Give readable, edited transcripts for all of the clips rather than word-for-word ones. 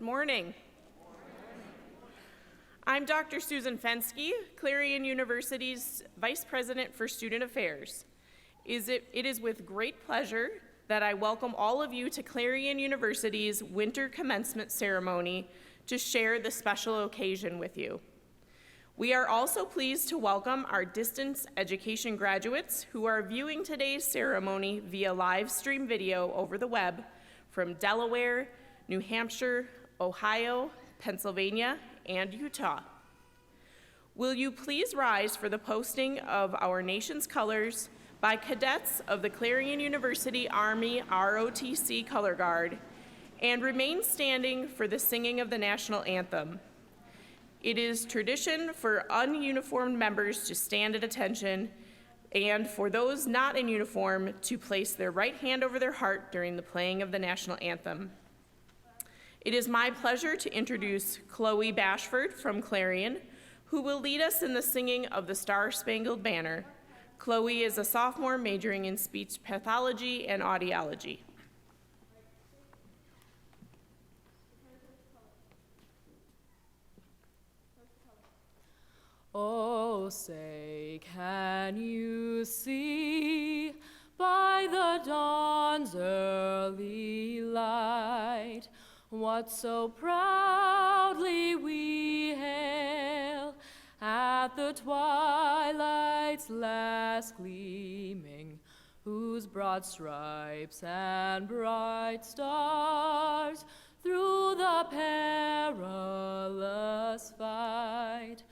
morning. I'm Dr. Susan Fensky, Clarion University's Vice President for Student Affairs. It is with great pleasure that I welcome all of you to Clarion University's Winter Commencement Ceremony to share this special occasion with you. We are also pleased to welcome our distance education graduates who are viewing today's ceremony via live stream video over the web from Delaware, New Hampshire, Ohio, Pennsylvania, and Utah. Will you please rise for the posting of our nation's colors by cadets of the Clarion University Army ROTC Color Guard and remain standing for the singing of the national anthem. It is tradition for ununiformed members to stand at attention and for those not in uniform to place their right hand over their heart during the playing of the national anthem. It is my pleasure to introduce Chloe Bashford from Clarion, who will lead us in the singing of the Star-Spangled Banner. Chloe is a sophomore majoring in speech pathology and audiology. Oh, say, can you see by the dawn's early light what so proudly we hail at the twilight's last gleaming, whose broad stripes and bright stars through the perilous fight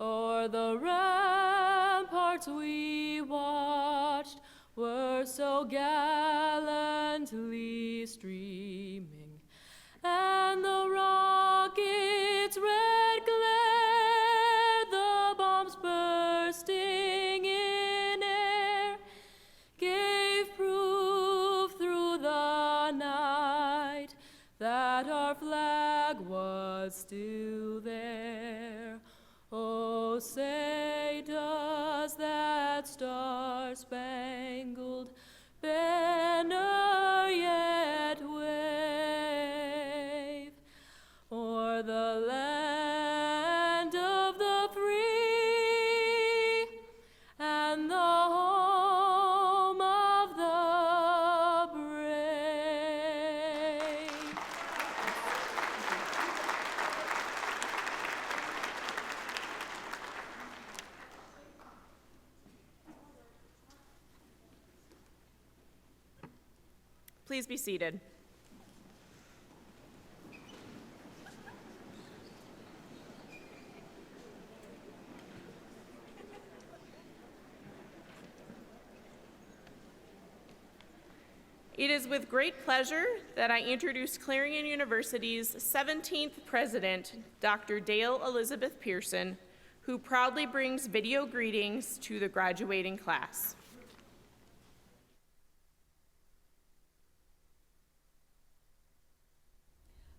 o'er the ramparts we watched were so gallantly streaming, and the rocket's red glare, the bombs bursting in air, gave proof through the night that our flag was still there. Oh, say, does that star-spangled banner yet wave o'er the land of the free and the home of the brave? Please be seated. It is with great pleasure that I introduce Clarion University's 17th president, Dr. Dale Elizabeth Pearson, who proudly brings video greetings to the graduating class.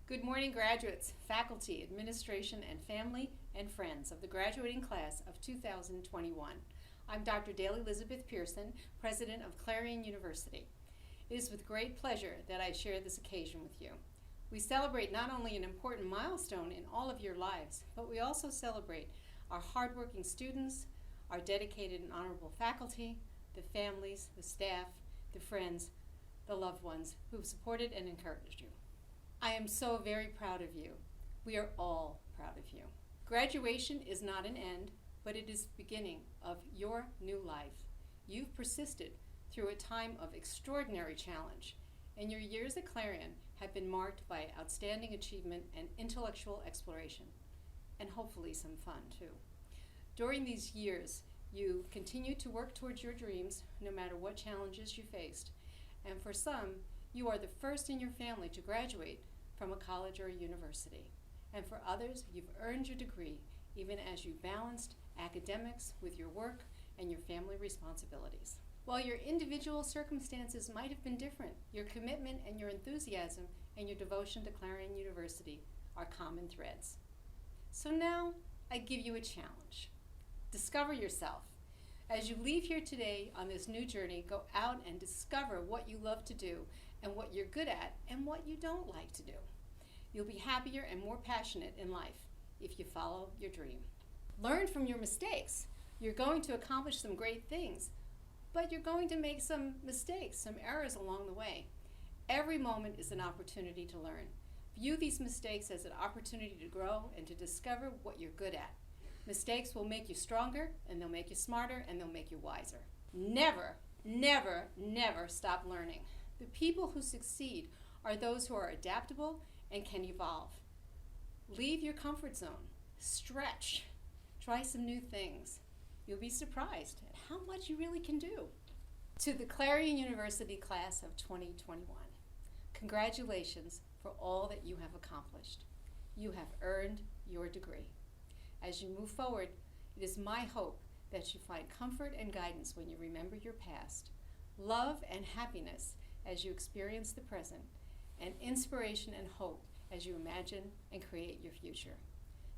Good morning, graduates, faculty, administration, and family and friends of the graduating class of 2021. I'm Dr. Dale Elizabeth Pearson, president of Clarion University. It is with great pleasure that I share this occasion with you. We celebrate not only an important milestone in all of your lives, but we also celebrate our hardworking students, our dedicated and honorable faculty, the families, the staff, the friends, the loved ones who have supported and encouraged you. I am so very proud of you. We are all proud of you. Graduation is not an end, but it is the beginning of your new life. You've persisted through a time of extraordinary challenge, and your years at Clarion have been marked by outstanding achievement and intellectual exploration, and hopefully some fun too. During these years, you continued to work towards your dreams no matter what challenges you faced, and for some, you are the first in your family to graduate from a college or a university. And for others, you've earned your degree even as you balanced academics with your work and your family responsibilities. While your individual circumstances might have been different, your commitment and your enthusiasm and your devotion to Clarion University are common threads. So now I give you a challenge. Discover yourself. As you leave here today on this new journey, go out and discover what you love to do and what you're good at and what you don't like to do. You'll be happier and more passionate in life if you follow your dream. Learn from your mistakes. You're going to accomplish some great things, but you're going to make some mistakes, some errors along the way. Every moment is an opportunity to learn. View these mistakes as an opportunity to grow and to discover what you're good at. Mistakes will make you stronger, and they'll make you smarter, and they'll make you wiser. Never, never, never stop learning. The people who succeed are those who are adaptable and can evolve. Leave your comfort zone. Stretch. Try some new things. You'll be surprised at how much you really can do. To the Clarion University class of 2021, congratulations for all that you have accomplished. You have earned your degree. As you move forward, it is my hope that you find comfort and guidance when you remember your past, love and happiness as you experience the present, and inspiration and hope as you imagine and create your future.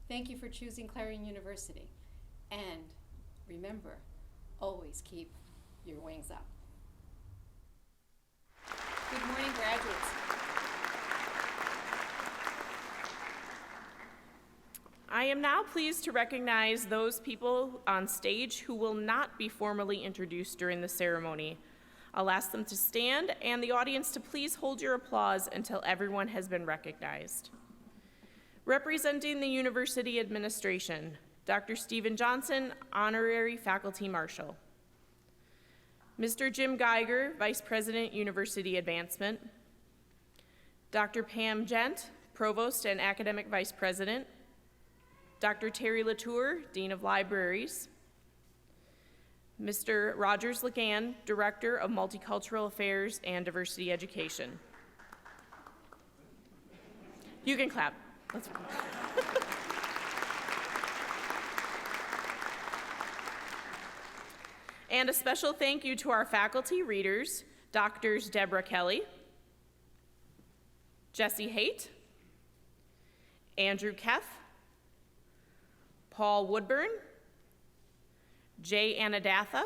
Thank you for choosing Clarion University, and remember, always keep your wings up. Good morning, graduates. I am now pleased to recognize those people on stage who will not be formally introduced during the ceremony. I'll ask them to stand and the audience to please hold your applause until everyone has been recognized. Representing the University Administration, Dr. Stephen Johnson, Honorary Faculty Marshal. Mr. Jim Geiger, Vice President, University Advancement. Dr. Pam Gent, Provost and Academic Vice President. Dr. Terry Latour, Dean of Libraries. Mr. Rogers Lagan, Director of Multicultural Affairs and Diversity Education. You can clap. That's fine. And a special thank you to our faculty readers, Doctors Deborah Kelly, Jesse Haight, Andrew Keff, Paul Woodburn, Jay Anadatha,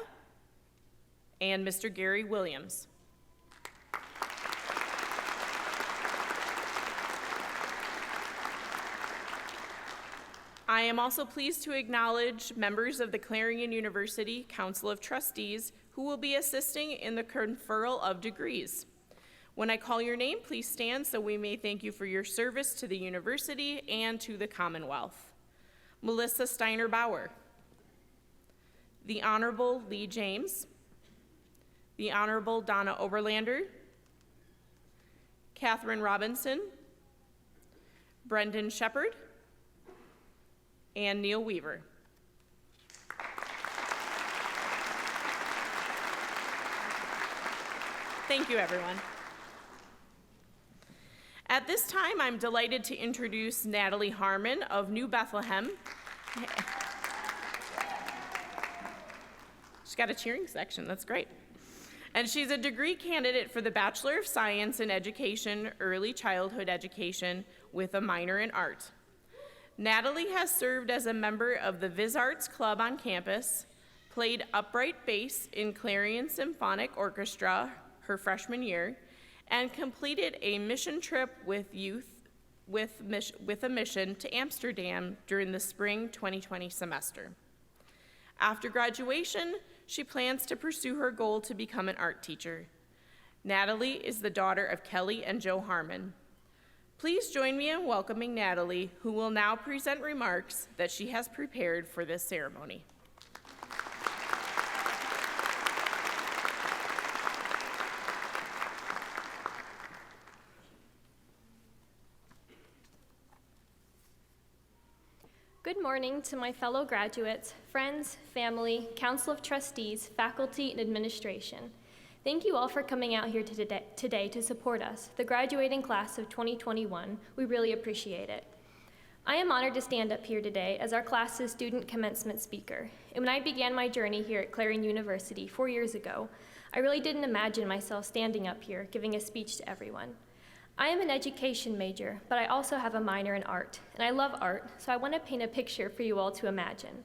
and Mr. Gary Williams. I am also pleased to acknowledge members of the Clarion University Council of Trustees who will be assisting in the conferral of degrees. When I call your name, please stand so we may thank you for your service to the university and to the Commonwealth. Melissa Steiner-Bauer, the Honorable Lee James, the Honorable Donna Oberlander, Catherine Robinson, Brendan Shepard, and Neil Weaver. Thank you, everyone. At this time, I'm delighted to introduce Natalie Harmon of New Bethlehem. She's got a cheering section, that's great. And she's a degree candidate for the Bachelor of Science in Education, Early Childhood Education, with a minor in art. Natalie has served as a member of the Viz Arts Club on campus, played upright bass in Clarion Symphonic Orchestra her freshman year, and completed a mission trip with youth with a mission to Amsterdam during the spring 2020 semester. After graduation, she plans to pursue her goal to become an art teacher. Natalie is the daughter of Kelly and Joe Harmon. Please join me in welcoming Natalie, who will now present remarks that she has prepared for this ceremony. Good morning to my fellow graduates, friends, family, Council of Trustees, faculty, and administration. Thank you all for coming out here today to support us, the graduating class of 2021. We really appreciate it. I am honored to stand up here today as our class's student commencement speaker. And when I began my journey here at Clarion University 4 years ago, I really didn't imagine myself standing up here giving a speech to everyone. I am an education major, but I also have a minor in art, and I love art, so I want to paint a picture for you all to imagine.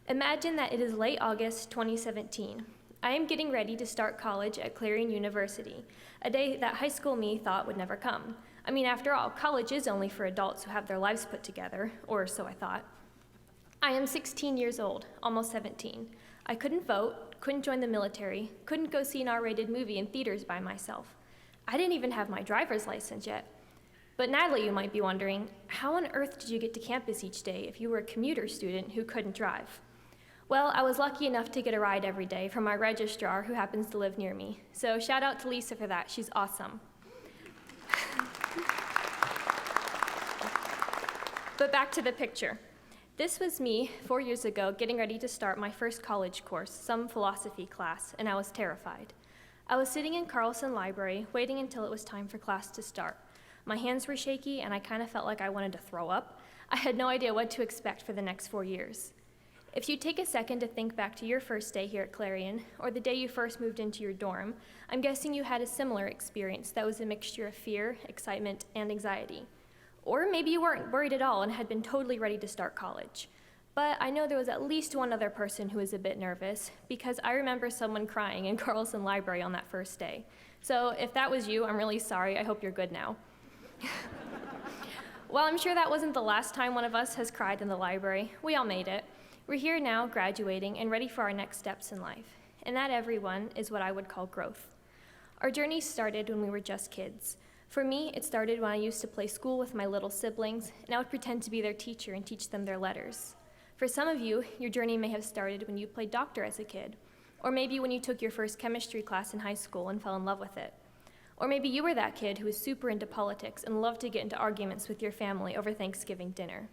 Imagine that it is late August 2017. I am getting ready to start college at Clarion University, a day that high school me thought would never come. I mean, after all, college is only for adults who have their lives put together, or so I thought. I am 16 years old, almost 17. I couldn't vote, couldn't join the military, couldn't go see an R-rated movie in theaters by myself. I didn't even have my driver's license yet. But Natalie, you might be wondering, how on earth did you get to campus each day if you were a commuter student who couldn't drive? Well, I was lucky enough to get a ride every day from my registrar who happens to live near me. So shout out to Lisa for that, she's awesome. But back to the picture. This was me 4 years ago getting ready to start my first college course, some philosophy class, and I was terrified. I was sitting in Carlson Library waiting until it was time for class to start. My hands were shaky and I kind of felt like I wanted to throw up. I had no idea what to expect for the next 4 years. If you take a second to think back to your first day here at Clarion, or the day you first moved into your dorm, I'm guessing you had a similar experience that was a mixture of fear, excitement, and anxiety. Or maybe you weren't worried at all and had been totally ready to start college. But I know there was at least one other person who was a bit nervous, because I remember someone crying in Carlson Library on that first day. So if that was you, I'm really sorry. I hope you're good now. Well, I'm sure that wasn't the last time one of us has cried in the library. We all made it. We're here now, graduating, and ready for our next steps in life. And that, everyone, is what I would call growth. Our journey started when we were just kids. For me, it started when I used to play school with my little siblings, and I would pretend to be their teacher and teach them their letters. For some of you, your journey may have started when you played doctor as a kid, or maybe when you took your first chemistry class in high school and fell in love with it. Or maybe you were that kid who was super into politics and loved to get into arguments with your family over Thanksgiving dinner.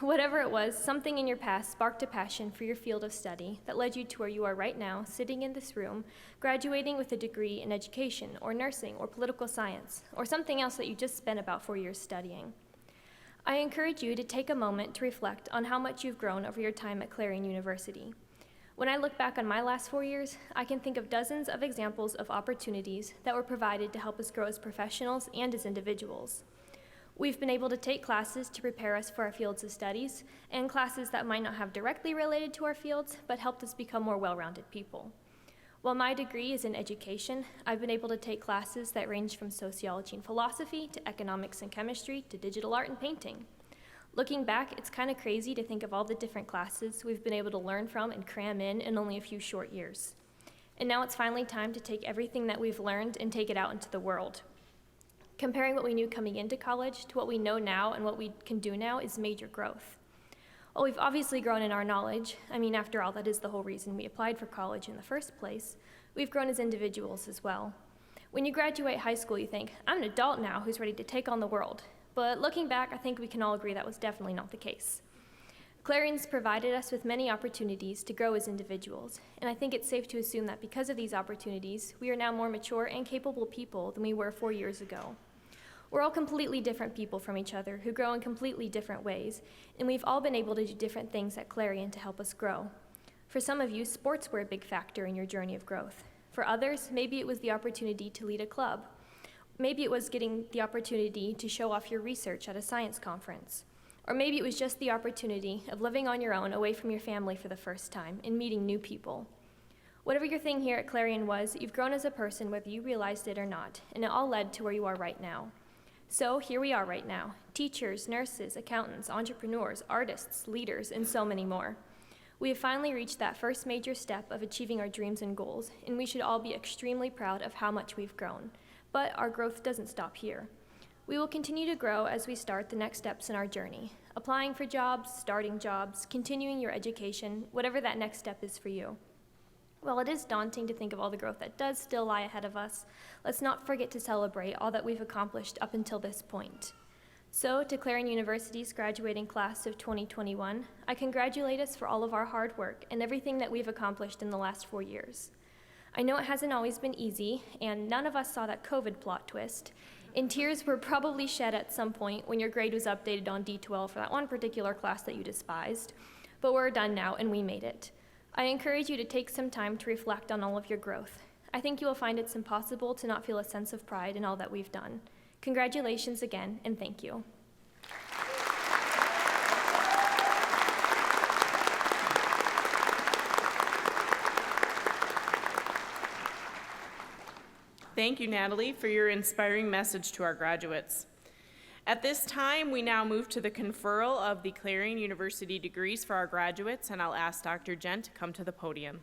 Whatever it was, something in your past sparked a passion for your field of study that led you to where you are right now, sitting in this room, graduating with a degree in education or nursing or political science, or something else that you just spent about 4 years studying. I encourage you to take a moment to reflect on how much you've grown over your time at Clarion University. When I look back on my last 4 years, I can think of dozens of examples of opportunities that were provided to help us grow as professionals and as individuals. We've been able to take classes to prepare us for our fields of studies, and classes that might not have directly related to our fields, but helped us become more well-rounded people. While my degree is in education, I've been able to take classes that range from sociology and philosophy to economics and chemistry to digital art and painting. Looking back, it's kind of crazy to think of all the different classes we've been able to learn from and cram in only a few short years. And now it's finally time to take everything that we've learned and take it out into the world. Comparing what we knew coming into college to what we know now and what we can do now is major growth. While we've obviously grown in our knowledge, I mean, after all, that is the whole reason we applied for college in the first place, we've grown as individuals as well. When you graduate high school, you think, I'm an adult now who's ready to take on the world. But looking back, I think we can all agree that was definitely not the case. Clarion's provided us with many opportunities to grow as individuals, and I think it's safe to assume that because of these opportunities, we are now more mature and capable people than we were 4 years ago. We're all completely different people from each other who grow in completely different ways, and we've all been able to do different things at Clarion to help us grow. For some of you, sports were a big factor in your journey of growth. For others, maybe it was the opportunity to lead a club. Maybe it was getting the opportunity to show off your research at a science conference. Or maybe it was just the opportunity of living on your own away from your family for the first time and meeting new people. Whatever your thing here at Clarion was, you've grown as a person whether you realized it or not, and it all led to where you are right now. So here we are right now, teachers, nurses, accountants, entrepreneurs, artists, leaders, and so many more. We have finally reached that first major step of achieving our dreams and goals, and we should all be extremely proud of how much we've grown. But our growth doesn't stop here. We will continue to grow as we start the next steps in our journey, applying for jobs, starting jobs, continuing your education, whatever that next step is for you. While it is daunting to think of all the growth that does still lie ahead of us, let's not forget to celebrate all that we've accomplished up until this point. So, to Clarion University's graduating class of 2021, I congratulate us for all of our hard work and everything that we've accomplished in the last 4 years. I know it hasn't always been easy, and none of us saw that COVID plot twist, and tears were probably shed at some point when your grade was updated on D12 for that one particular class that you despised, but we're done now and we made it. I encourage you to take some time to reflect on all of your growth. I think you will find it's impossible to not feel a sense of pride in all that we've done. Congratulations again, and thank you. Thank you, Natalie, for your inspiring message to our graduates. At this time, we now move to the conferral of the Clarion University degrees for our graduates, and I'll ask Dr. Gent to come to the podium.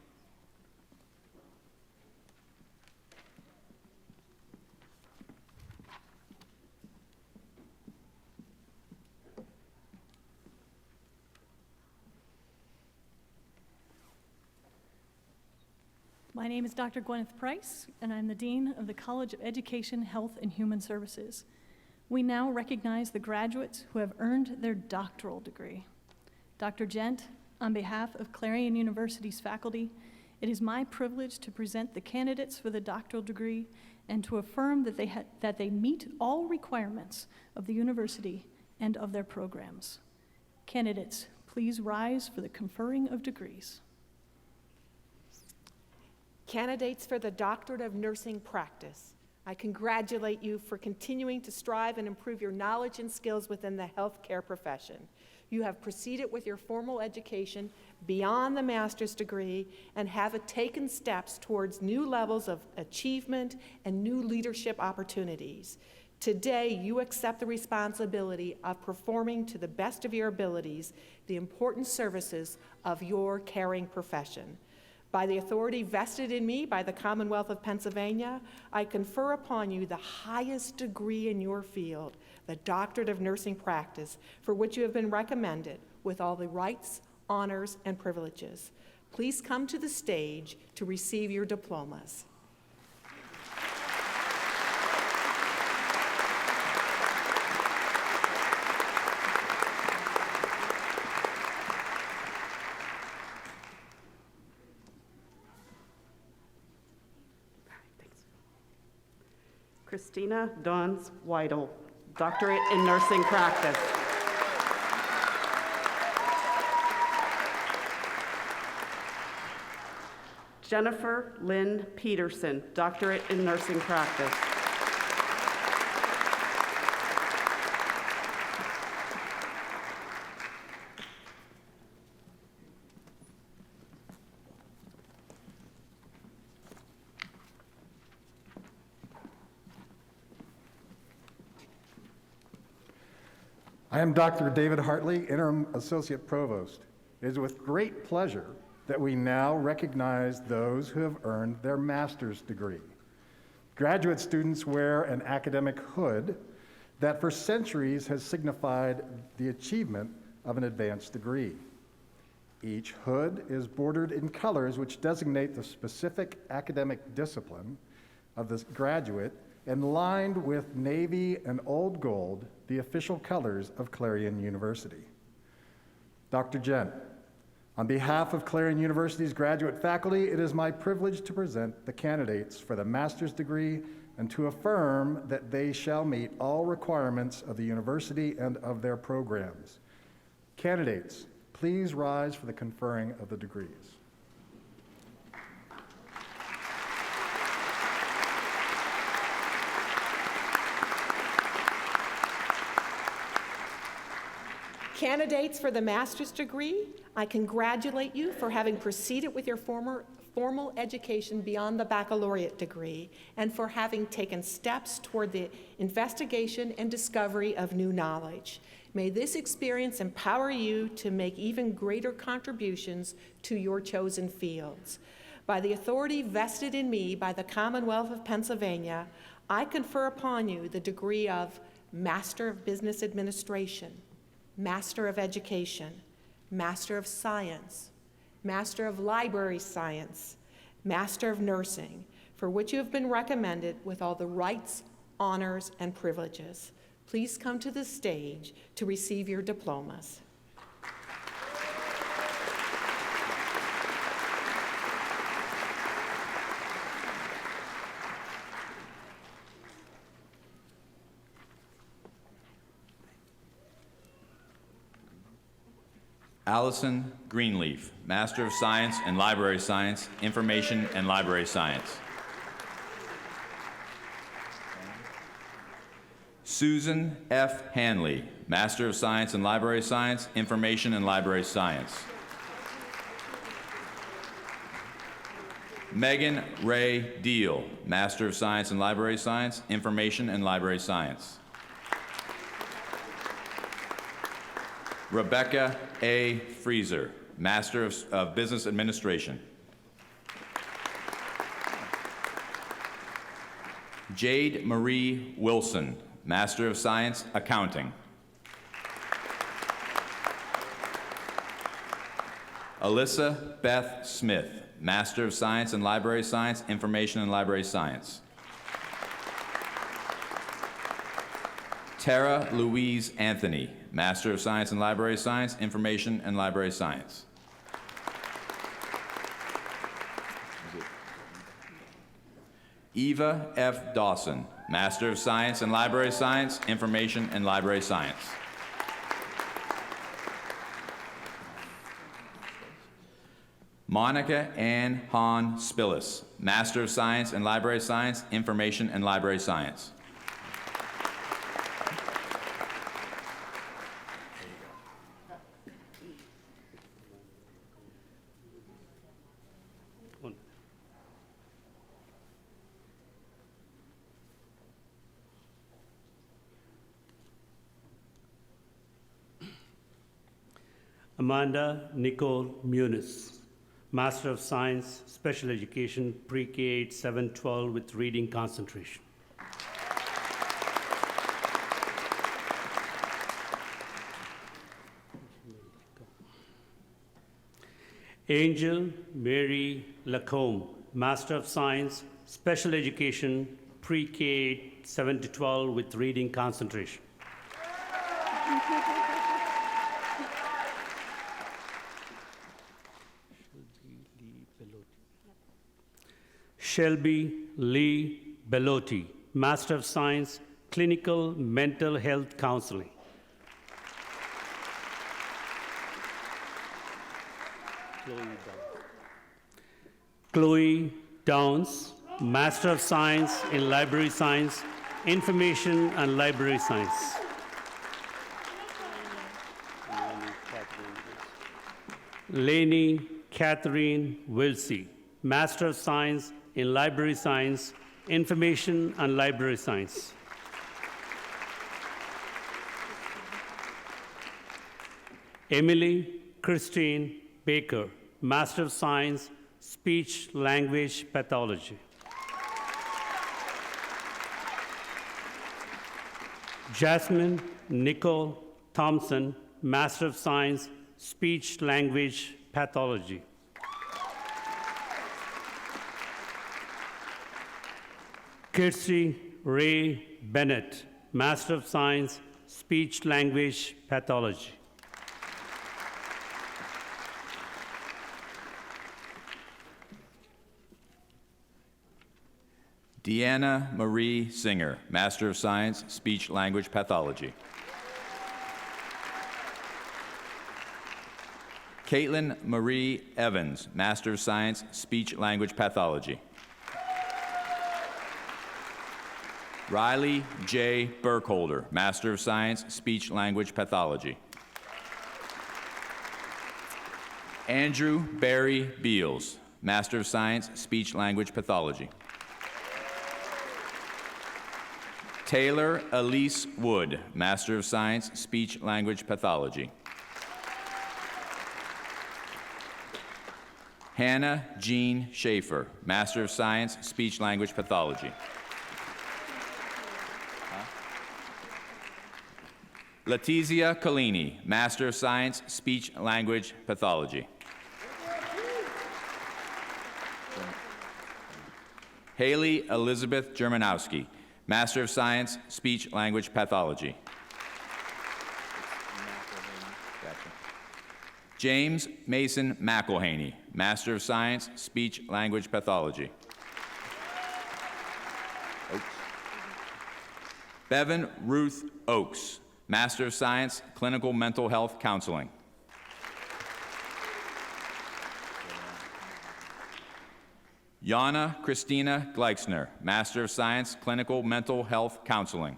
My name is Dr. Gwyneth Price, and I'm the Dean of the College of Education, Health, and Human Services. We now recognize the graduates who have earned their doctoral degree. Dr. Gent, on behalf of Clarion University's faculty, it is my privilege to present the candidates for the doctoral degree and to affirm that they meet all requirements of the university and of their programs. Candidates, please rise for the conferring of degrees. Candidates for the Doctorate of Nursing Practice, I congratulate you for continuing to strive and improve your knowledge and skills within the healthcare profession. You have proceeded with your formal education beyond the master's degree and have taken steps towards new levels of achievement and new leadership opportunities. Today, you accept the responsibility of performing to the best of your abilities the important services of your caring profession. By the authority vested in me by the Commonwealth of Pennsylvania, I confer upon you the highest degree in your field, the Doctorate of Nursing Practice, for which you have been recommended with all the rights, honors, and privileges. Please come to the stage to receive your diplomas. Christina Duns Weidel, Doctorate in Nursing Practice. Jennifer Lynn Peterson, Doctorate in Nursing Practice. I am Dr. David Hartley, Interim Associate Provost. It is with great pleasure that we now recognize those who have earned their master's degree. Graduate students wear an academic hood that for centuries has signified the achievement of an advanced degree. Each hood is bordered in colors which designate the specific academic discipline of the graduate and lined with navy and old gold, the official colors of Clarion University. Dr. Gent, on behalf of Clarion University's graduate faculty, it is my privilege to present the candidates for the master's degree and to affirm that they shall meet all requirements of the university and of their programs. Candidates, please rise for the conferring of the degrees. Candidates for the master's degree, I congratulate you for having proceeded with your formal education beyond the baccalaureate degree and for having taken steps toward the investigation and discovery of new knowledge. May this experience empower you to make even greater contributions to your chosen fields. By the authority vested in me by the Commonwealth of Pennsylvania, I confer upon you the degree of Master of Business Administration, Master of Education, Master of Science, Master of Library Science, Master of Nursing, for which you have been recommended with all the rights, honors, and privileges. Please come to the stage to receive your diplomas. Allison Greenleaf, Master of Science in Library Science, Information and Library Science. Susan F. Hanley, Master of Science in Library Science, Information and Library Science. Megan Ray Deal, Master of Science in Library Science, Information and Library Science. Rebecca A. Freezer, Master of Business Administration. Jade Marie Wilson, Master of Science, Accounting. Alyssa Beth Smith, Master of Science in Library Science, Information and Library Science. Tara Louise Anthony, Master of Science in Library Science, Information and Library Science. Eva F. Dawson, Master of Science in Library Science, Information and Library Science. Monica Ann Hahn Spillis, Master of Science in Library Science, Information and Library Science. Amanda Nicole Muniz, Master of Science, Special Education, Pre-K 8-7-12 with Reading Concentration. Angel Mary Lacombe, Master of Science, Special Education, Pre-K 8-7-12 with Reading Concentration. Shelby Lee Bellotti, Master of Science, Clinical Mental Health Counseling. Chloe Downs, Master of Science in Library Science, Information and Library Science. Lainey Catherine Wilsey, Master of Science in Library Science, Information and Library Science. Emily Christine Baker, Master of Science, Speech Language Pathology. Jasmine Nicole Thompson, Master of Science, Speech Language Pathology. Kirsty Ray Bennett, Master of Science, Speech Language Pathology. Deanna Marie Singer, Master of Science, Speech Language Pathology. Caitlin Marie Evans, Master of Science, Speech Language Pathology. Riley J. Burkholder, Master of Science, Speech Language Pathology. Andrew Barry Beals, Master of Science, Speech Language Pathology. Taylor Elise Wood, Master of Science, Speech Language Pathology. Hannah Jean Schaefer, Master of Science, Speech Language Pathology. Letizia Collini, Master of Science, Speech Language Pathology. Haley Elizabeth Germanowski, Master of Science, Speech Language Pathology. James Mason McElhaney, Master of Science, Speech Language Pathology. Bevan Ruth Oakes, Master of Science, Clinical Mental Health Counseling. Yana Christina Gleixner, Master of Science, Clinical Mental Health Counseling.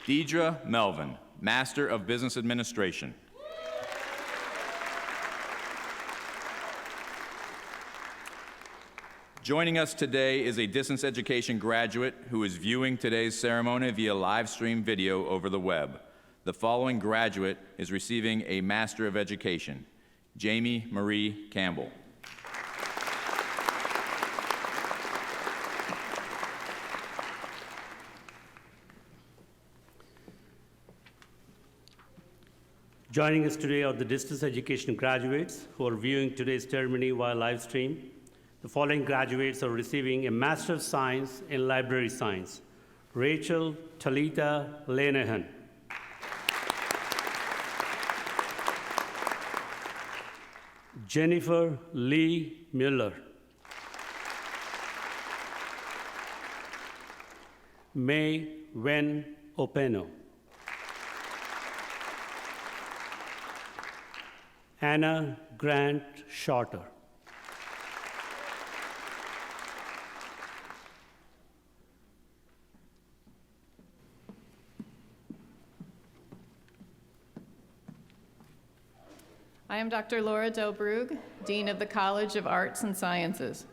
Deidre Melvin, Master of Business Administration. Joining us today is a distance education graduate who is viewing today's ceremony via live stream video over the web. The following graduate is receiving a Master of Education, Jamie Marie Campbell. Joining us today are the distance education graduates who are viewing today's ceremony via live stream. The following graduates are receiving a Master of Science in Library Science: Rachel Talita Lanahan. Jennifer Lee Mueller. May Wen Openo. Anna Grant Shorter. I am Dr. Laura Delbrug, Dean of the College of Arts and Sciences.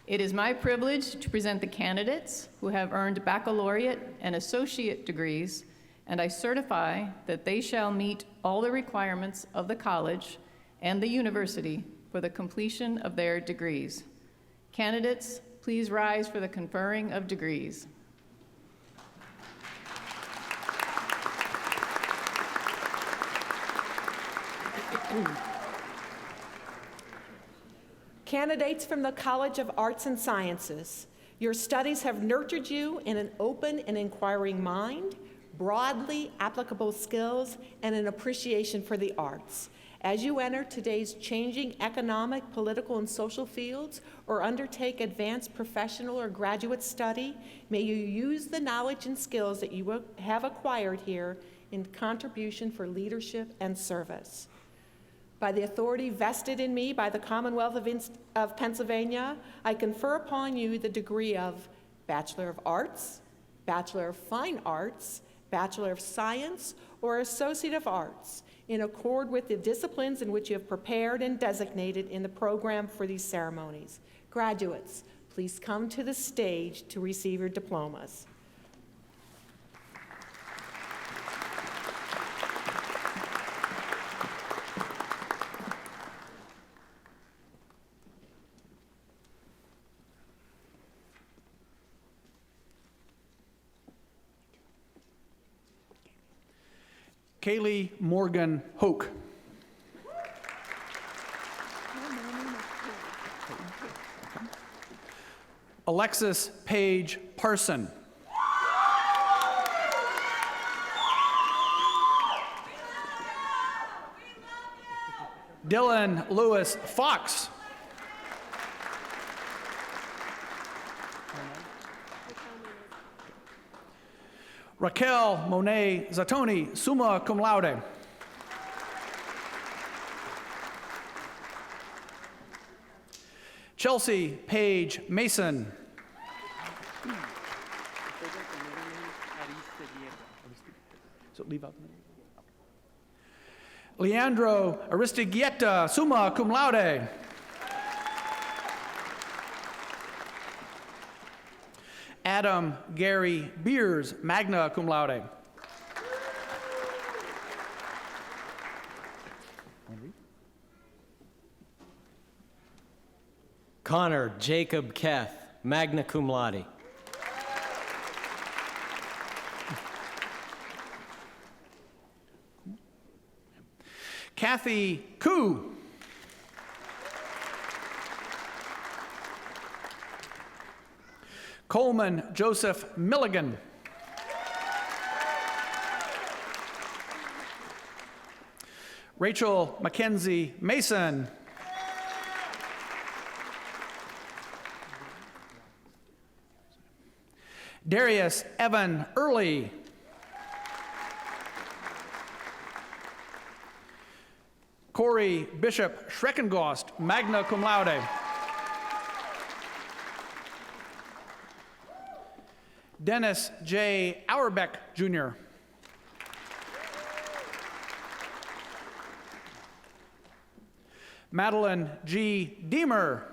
It is my privilege to present the candidates who have earned baccalaureate and associate degrees, and I certify that they shall meet all the requirements of the college and the university for the completion of their degrees. Candidates, please rise for the conferring of degrees. Candidates from the College of Arts and Sciences, your studies have nurtured you in an open and inquiring mind, broadly applicable skills, and an appreciation for the arts. As you enter today's changing economic, political, and social fields, or undertake advanced professional or graduate study, may you use the knowledge and skills that you have acquired here in contribution for leadership and service. By the authority vested in me by the Commonwealth of Pennsylvania, I confer upon you the degree of Bachelor of Arts, Bachelor of Fine Arts, Bachelor of Science, or Associate of Arts, in accord with the disciplines in which you have prepared and designated in the program for these ceremonies. Graduates, please come to the stage to receive your diplomas. Kaylee Morgan Hoke. Alexis Paige Parson. Dylan Lewis Fox. Raquel Monet Zatoni, summa cum laude. Chelsea Paige Mason. So leave out the name. Leandro Aristiguieta, summa cum laude. Adam Gary Beers, magna cum laude. Connor Jacob Keth, magna cum laude. Kathy Koo. Coleman Joseph Milligan. Rachel Mackenzie Mason. Darius Evan Early. Corey Bishop Schreckengost, magna cum laude. Dennis J. Auerbeck, Jr. Madeline G. Deemer.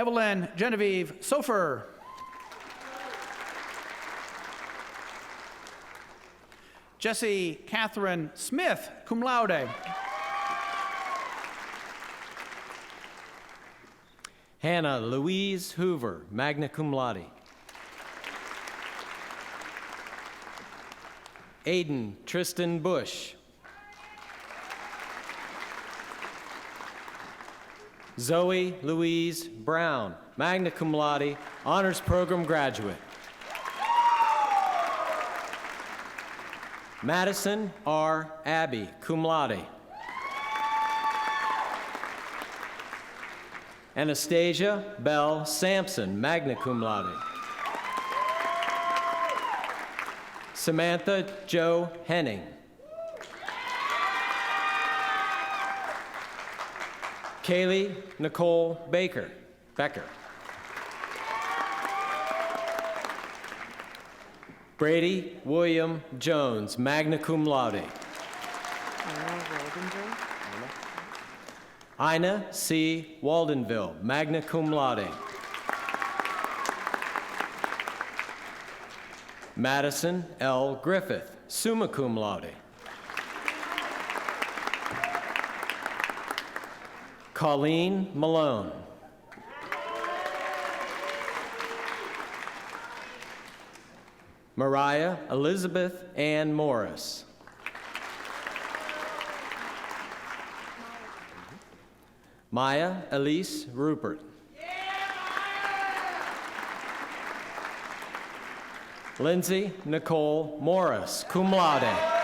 Evelyn Genevieve Sofer. Jessie Catherine Smith, cum laude. Hannah Louise Hoover, magna cum laude. Aiden Tristan Bush. Zoe Louise Brown, magna cum laude, honors program graduate. Madison R. Abbey, cum laude. Anastasia Bell Sampson, magna cum laude. Samantha Jo Henning. Kaylee Nicole Becker. Brady William Jones, magna cum laude. Ina C. Waldenville, magna cum laude. Madison L. Griffith, summa cum laude. Colleen Malone. Mariah Elizabeth Ann Morris. Maya Elise Rupert. Lindsay Nicole Morris, cum laude.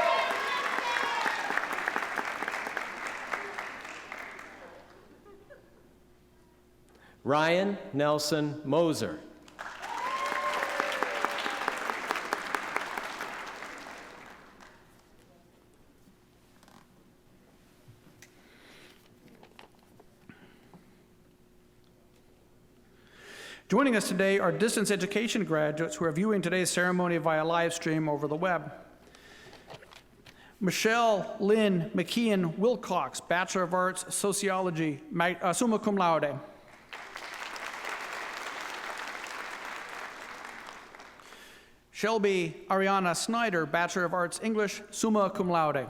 Ryan Nelson Moser. Joining us today are distance education graduates who are viewing today's ceremony via live stream over the web. Michelle Lynn McKeon Wilcox, Bachelor of Arts, Sociology, summa cum laude. Shelby Ariana Snyder, Bachelor of Arts, English, summa cum laude.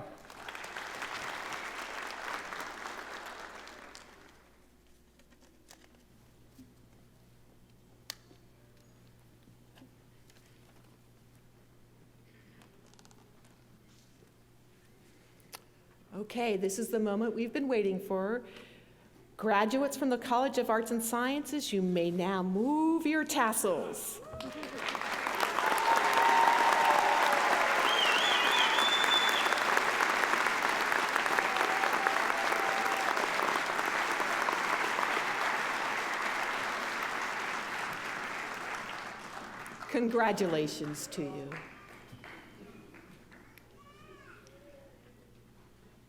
Okay, this is the moment we've been waiting for. Graduates from the College of Arts and Sciences, you may now move your tassels. Congratulations to you.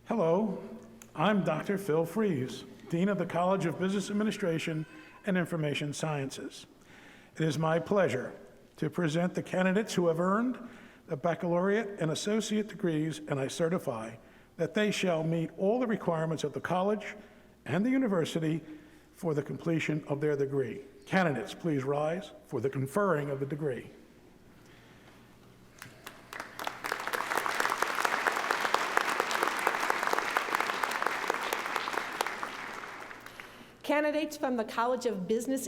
Hello, I'm Dr. Phil Fries, Dean of the College of Business Administration and Information Sciences. It is my pleasure to present the candidates who have earned the baccalaureate and associate degrees, and I certify that they shall meet all the requirements of the college and the university for the completion of their degree. Candidates, please rise for the conferring of the degree. Candidates from the College of Business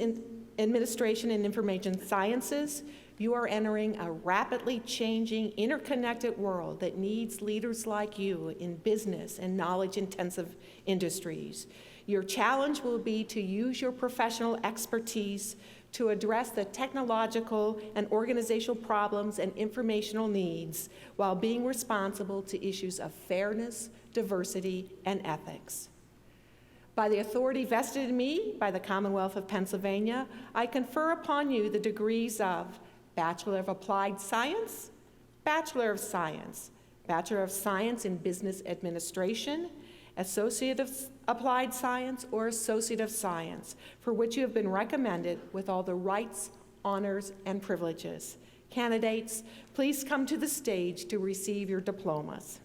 Administration and Information Sciences, you are entering a rapidly changing, interconnected world that needs leaders like you in business and knowledge-intensive industries. Your challenge will be to use your professional expertise to address the technological and organizational problems and informational needs while being responsible to issues of fairness, diversity, and ethics. By the authority vested in me by the Commonwealth of Pennsylvania, I confer upon you the degrees of Bachelor of Applied Science, Bachelor of Science, Bachelor of Science in Business Administration, Associate of Applied Science, or Associate of Science, for which you have been recommended with all the rights, honors, and privileges. Candidates, please come to the stage to receive your diplomas.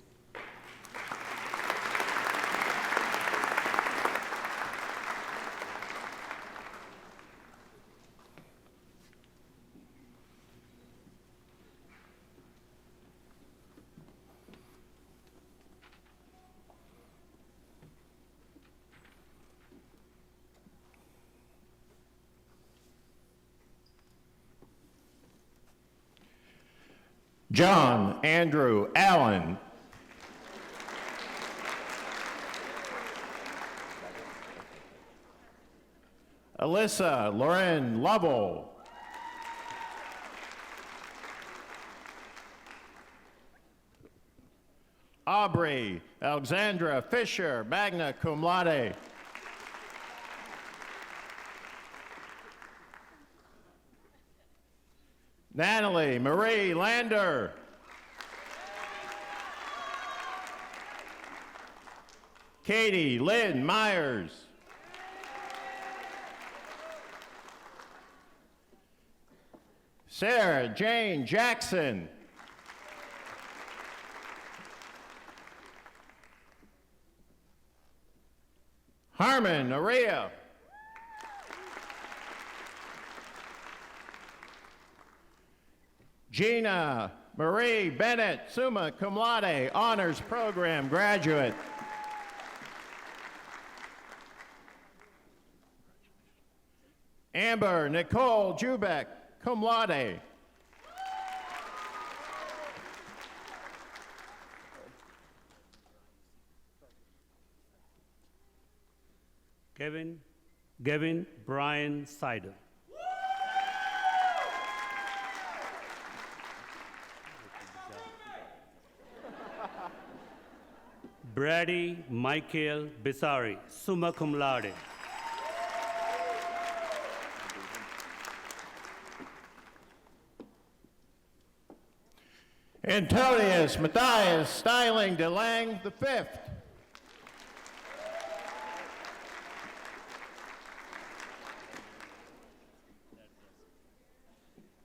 John Andrew Allen. Alyssa Lauren Lovell. Aubrey Alexandra Fisher, magna cum laude. Natalie Marie Lander. Katie Lynn Myers. Sarah Jane Jackson. Harmon Aria. Gina Marie Bennett, summa cum laude, honors program graduate. Amber Nicole Jubeck, cum laude. Gavin Brian Sider. Brady Michael Bisari, summa cum laude. Antonius Matthias Styling DeLang V.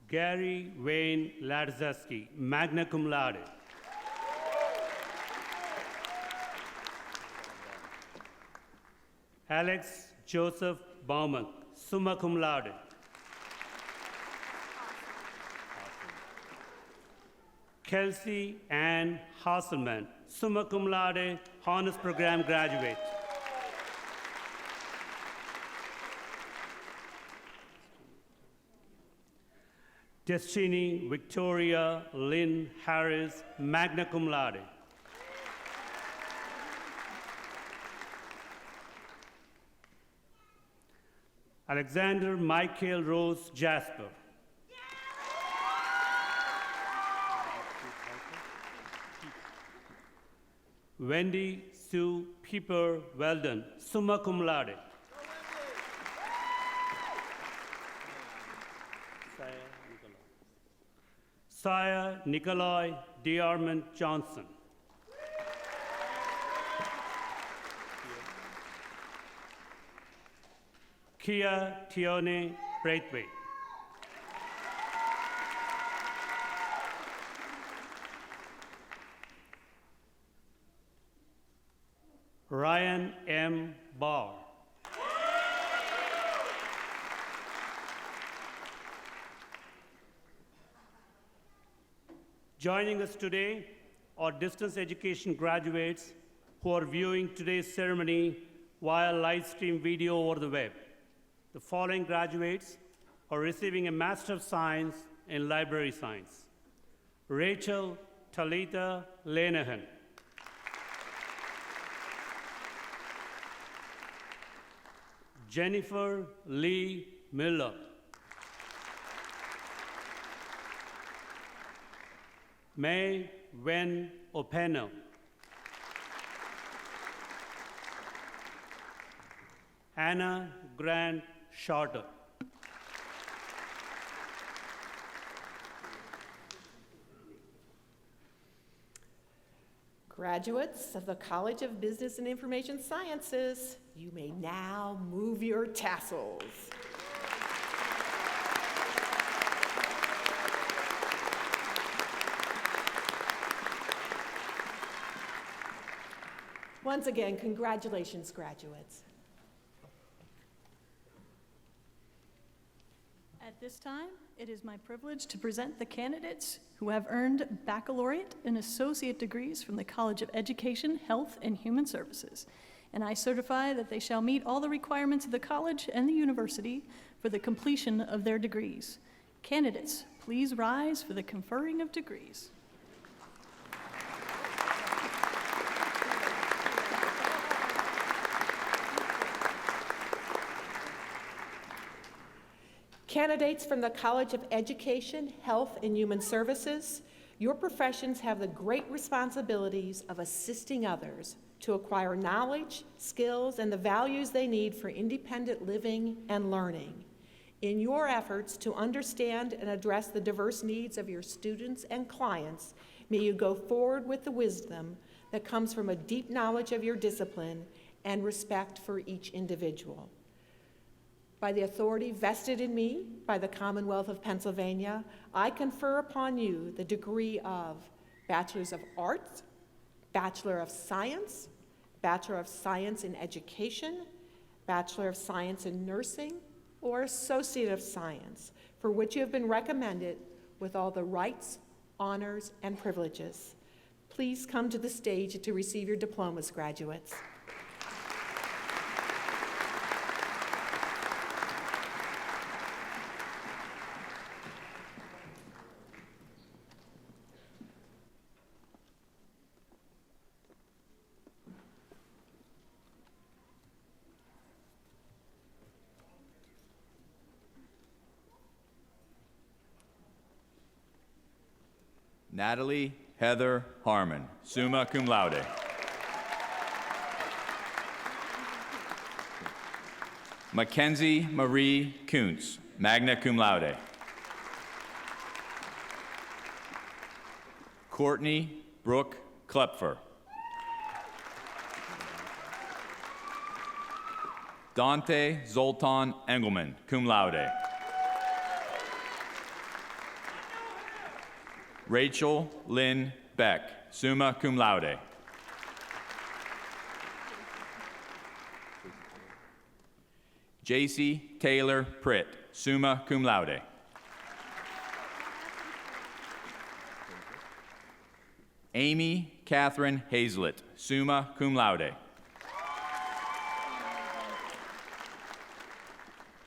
Gary Wayne Ladzaski, magna cum laude. Alex Joseph Baumann, summa cum laude. Kelsey Ann Hasselman, summa cum laude, honors program graduate. Destiny Victoria Lynn Harris, magna cum laude. Alexander Michael Rose Jasper. Wendy Sue Pieper Weldon, summa cum laude. Saya Nikolai Dearmond Johnson. Kia Tione Braithwaite. Ryan M. Barr. Joining us today are distance education graduates who are viewing today's ceremony via live stream video over the web. The following graduates are receiving a Master of Science in Library Science. Rachel Talitha Lanahan. Jennifer Lee Miller. May Wen Openo. Anna Grant Shorter. Graduates of the College of Business and Information Sciences, you may now move your tassels. Once again, congratulations, graduates. At this time, it is my privilege to present the candidates who have earned baccalaureate and associate degrees from the College of Education, Health, and Human Services. And I certify that they shall meet all the requirements of the college and the university for the completion of their degrees. Candidates, please rise for the conferring of degrees. Candidates from the College of Education, Health, and Human Services, your professions have the great responsibilities of assisting others to acquire knowledge, skills, and the values they need for independent living and learning. In your efforts to understand and address the diverse needs of your students and clients, may you go forward with the wisdom that comes from a deep knowledge of your discipline and respect for each individual. By the authority vested in me by the Commonwealth of Pennsylvania, I confer upon you the degree of Bachelor's of Arts, Bachelor of Science, Bachelor of Science in Education, Bachelor of Science in Nursing, or Associate of Science, for which you have been recommended with all the rights, honors, and privileges. Please come to the stage to receive your diplomas, graduates. Natalie Heather Harmon, summa cum laude. Mackenzie Marie Kuntz, magna cum laude. Courtney Brooke Klepfer. Dante Zoltan Engelman, cum laude. Rachel Lynn Beck, summa cum laude. JC Taylor Pritt, summa cum laude. Amy Catherine Hazlett, summa cum laude.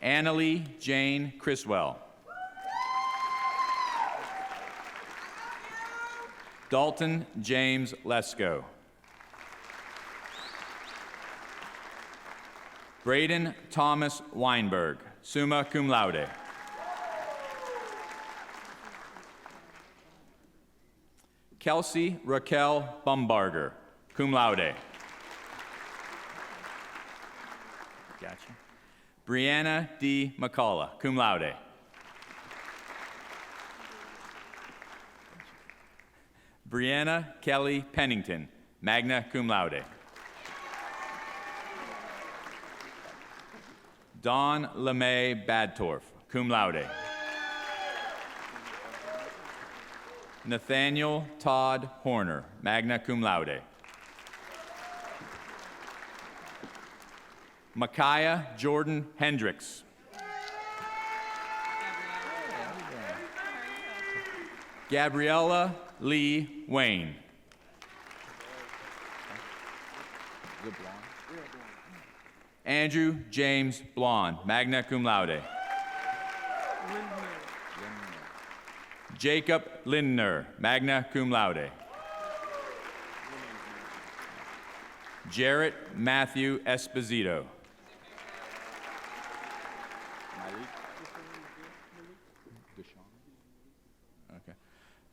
Annalie Jane Criswell. Dalton James Lesko. Braden Thomas Weinberg, summa cum laude. Kelsey Raquel Bumbarger, cum laude. Gotcha. Brianna D. McCullough, cum laude. Brianna Kelly Pennington, magna cum laude. Dawn LeMay Badtorf, cum laude. Nathaniel Todd Horner, magna cum laude. Micaiah Jordan Hendricks. Gabriella Lee Wayne. Andrew James Blond, magna cum laude. Jacob Lindner, magna cum laude. Jarrett Matthew Esposito.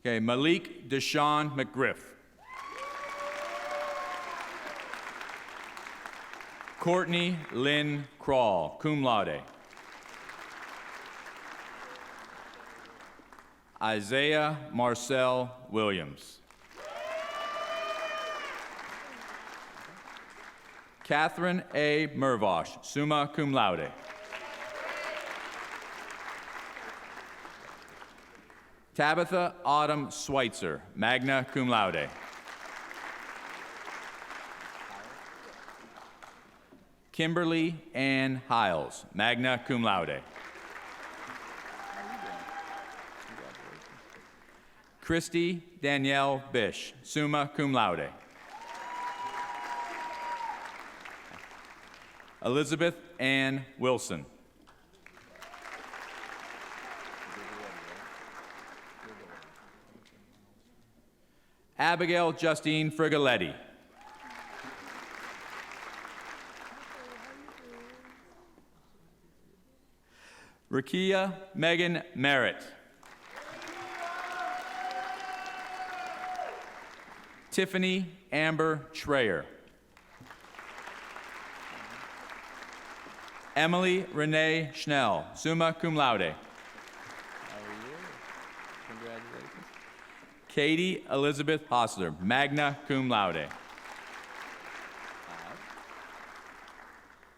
Okay, Malik Deshaun McGriff. Courtney Lynn Crawl, cum laude. Isaiah Marcel Williams. Catherine A. Mervosh, summa cum laude. Tabitha Autumn Schweitzer, magna cum laude. Kimberly Ann Hiles, magna cum laude. Christy Danielle Bish, summa cum laude. Elizabeth Ann Wilson. Abigail Justine Frigoletti. Rakia Megan Merritt. Tiffany Amber Schreier. Emily Renee Schnell, summa cum laude. Congratulations. Katie Elizabeth Hostler, magna cum laude.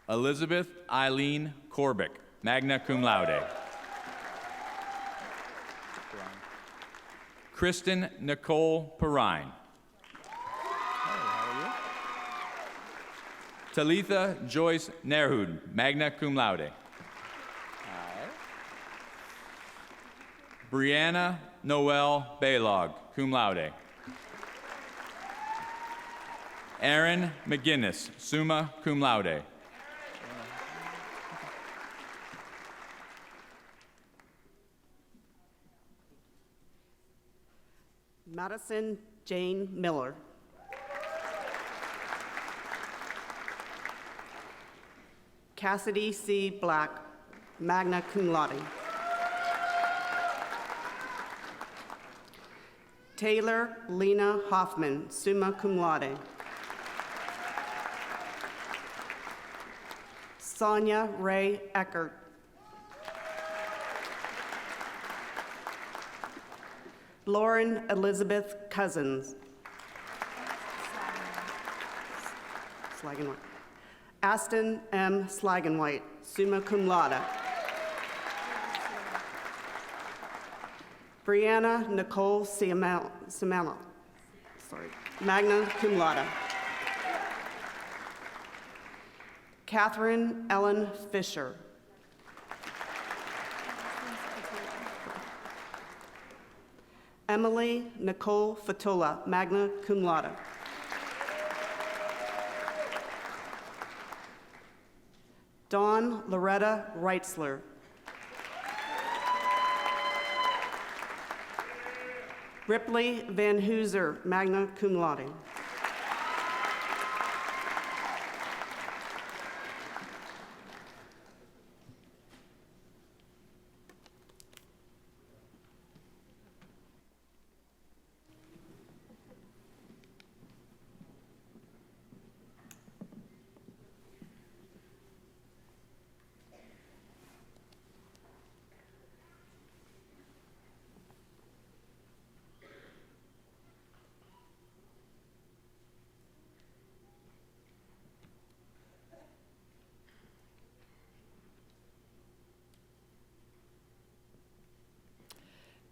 Elizabeth Eileen Korbick, magna cum laude. Kristen Nicole Perrine. Talitha Joyce Nerhud, magna cum laude. Brianna Noel Baylog, cum laude. Aaron McGinnis, summa cum laude. Madison Jane Miller. Cassidy C. Black, magna cum laude. Taylor Lena Hoffman, summa cum laude. Sonia Ray Eckert. Lauren Elizabeth Cousins. Slagenwhite. Aston M. Slagenwhite, summa cum laude. Brianna Nicole Simano, magna cum laude. Catherine Ellen Fisher. Emily Nicole Fatola, magna cum laude. Dawn Loretta Reitzler. Ripley Van Hooser, magna cum laude.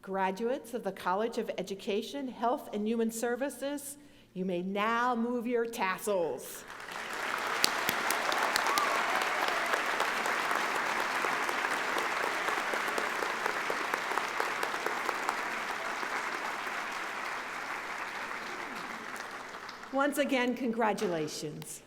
Graduates of the College of Education, Health, and Human Services, you may now move your tassels. Once again, congratulations.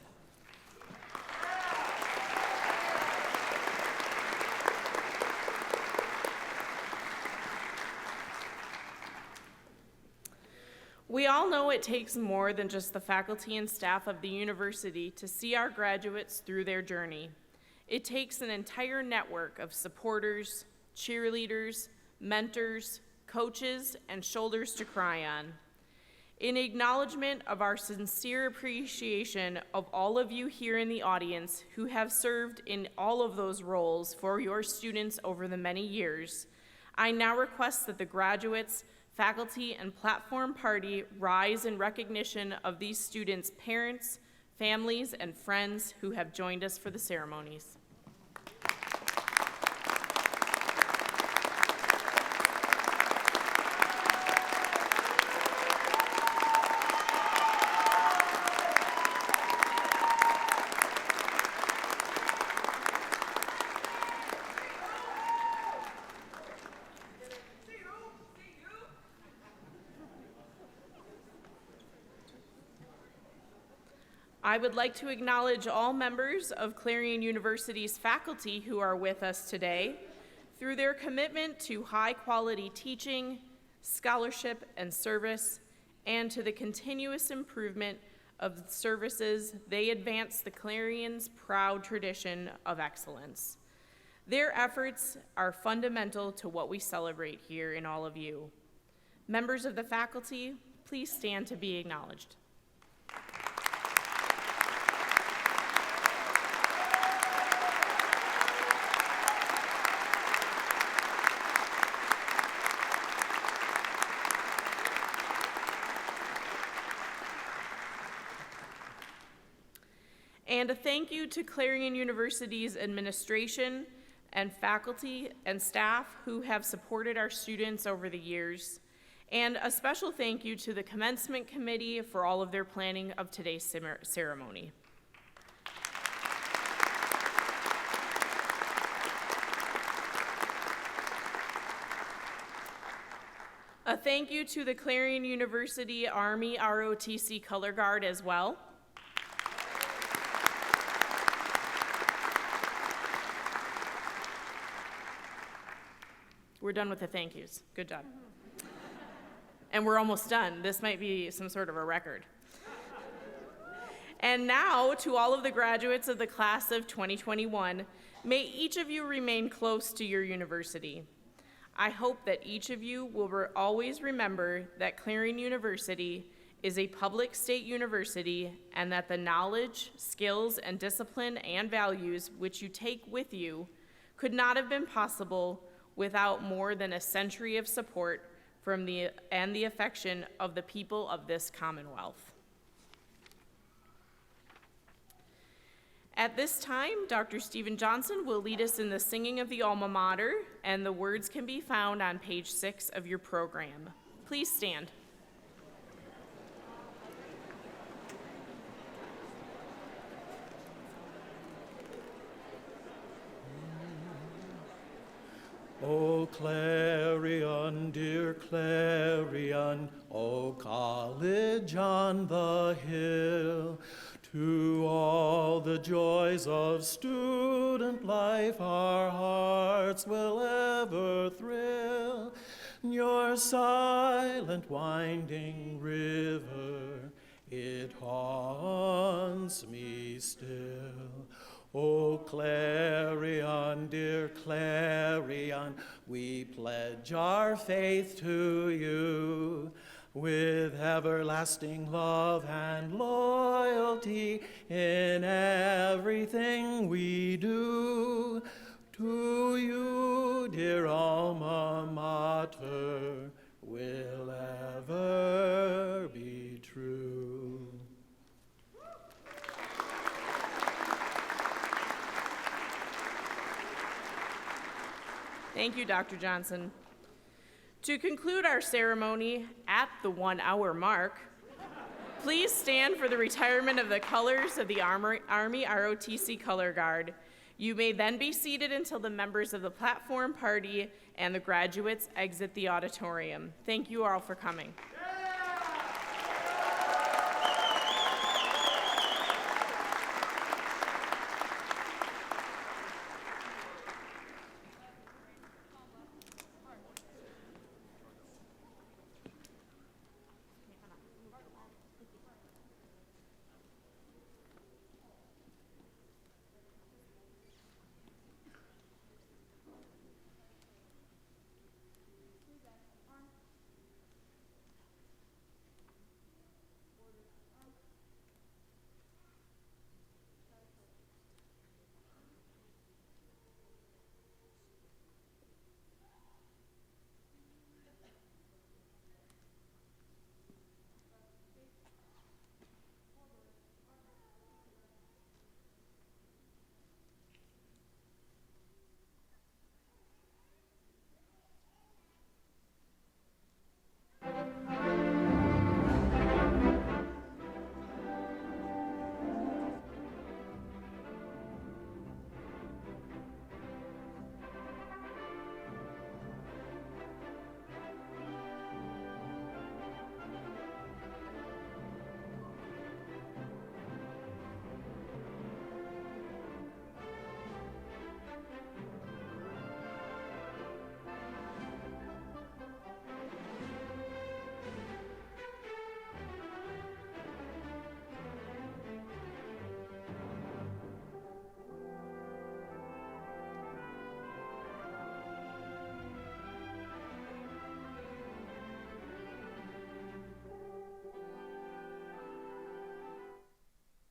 We all know it takes more than just the faculty and staff of the university to see our graduates through their journey. It takes an entire network of supporters, cheerleaders, mentors, coaches, and shoulders to cry on. In acknowledgement of our sincere appreciation of all of you here in the audience who have served in all of those roles for your students over the many years, I now request that the graduates, faculty, and platform party rise in recognition of these students' parents, families, and friends who have joined us for the ceremonies. I would like to acknowledge all members of Clarion University's faculty who are with us today. Through their commitment to high-quality teaching, scholarship, and service, and to the continuous improvement of the services, they advance the Clarion's proud tradition of excellence. Their efforts are fundamental to what we celebrate here in all of you. Members of the faculty, please stand to be acknowledged. And a thank you to Clarion University's administration and faculty and staff who have supported our students over the years. And a special thank you to the Commencement Committee for all of their planning of today's ceremony. A thank you to the Clarion University Army ROTC Color Guard as well. We're done with the thank yous. Good job. And we're almost done. This might be some sort of a record. And now, to all of the graduates of the class of 2021, may each of you remain close to your university. I hope that each of you will always remember that Clarion University is a public state university and that the knowledge, skills, and discipline and values which you take with you could not have been possible without more than a century of support from the affection of the people of this Commonwealth. At this time, Dr. Stephen Johnson will lead us in the singing of the alma mater, and the words can be found on page 6 of your program. Please stand. O Clarion, dear Clarion, O college on the hill, to all the joys of student life our hearts will ever thrill. Your silent winding river, it haunts me still. O Clarion, dear Clarion, we pledge our faith to you with everlasting love and loyalty in everything we do. To you, dear alma mater, will ever be true. Thank you, Dr. Johnson. To conclude our ceremony at the 1 hour mark, please stand for the retirement of the colors of the Army ROTC Color Guard. You may then be seated until the members of the platform party and the graduates exit the auditorium. Thank you all for coming.